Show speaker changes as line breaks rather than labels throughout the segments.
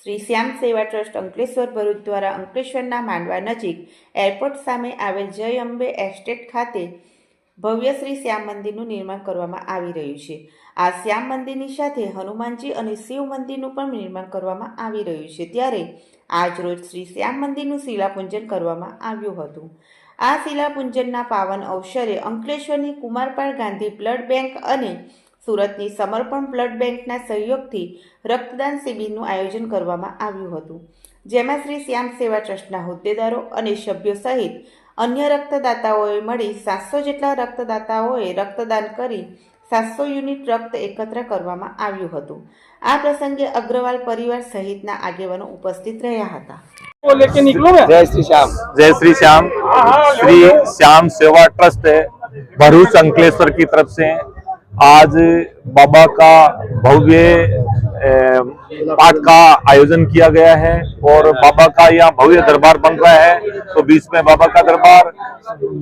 श्री श्याम सेवा ट्रस्ट अंकलेश्वर भरूच द्वारा अंकलेश्वरना मांडवा नजीक एरपोर्ट सामे आवेल जय अंबे एस्टेट खाते भव्य श्री श्याम मंदिरનું નિર્માણ કરવામાં આવી રહ્યું છે। આ શ્યામ મંદિરની સાથે હનુમાનજી અને શિવ મંદિરનું પણ નિર્માણ કરવામાં આવી રહ્યું છે। ત્યારે આજ રોજ શ્રી શ્યામ મંદિરનું શિલાપૂજન કરવામાં આવ્યું હતું। આ શિલાપૂજનના પાવન અવસરે અંકલેશ્વરની કુમારપાળ ગાંધી બ્લડ બેંક અને સુરતની સમર્પણ બ્લડ બેંકના સહયોગથી રક્તદાન શિબિરનું આયોજન કરવામાં આવ્યું હતું, જેમાં શ્રી શ્યામ સેવા ટ્રસ્ટના હોદ્દેદારો અને સભ્યો સહિત अन्य रक्तदाताओए मळी 700 जेटला रक्तदाताओए रक्तदान करी 700 यूनिट रक्त एकत्र करवामां आव्युं हतुं। आ प्रसंगे अग्रवाल परिवार सहितना आगेवानो उपस्थित रह्या हता।
जय श्री श्याम। जय श्री श्याम। श्री श्याम सेवा ट्रस्ट भरूच अंकलेश्वर की तरफ से आज बाबा का भव्य पाठ का आयोजन किया गया है और बाबा का यहाँ भव्य दरबार बन रहा है। तो बीच में बाबा का दरबार,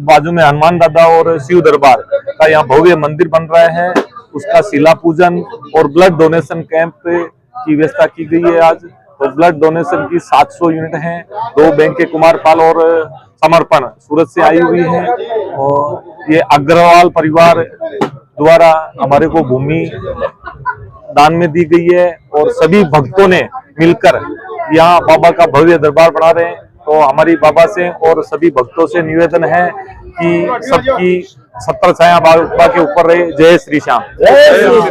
बाजू में हनुमान दादा और शिव दरबार का यहाँ भव्य मंदिर बन रहा है। उसका शिला पूजन और ब्लड डोनेशन कैंप की व्यवस्था की गई है। आज तो ब्लड डोनेशन की 700 यूनिट हैं। 2 बैंक के कुमारपाल और समर्पण सूरत से आई हुई है और ये अग्रवाल परिवार द्वारा हमारे को भूमि दान में दी गई है और सभी भक्तों ने मिलकर यहाँ बाबा का भव्य दरबार बना रहे हैं। तो हमारी बाबा से और सभी भक्तों से निवेदन है कि सबकी 70 छाया बाबा के ऊपर रहे। जय श्री श्याम।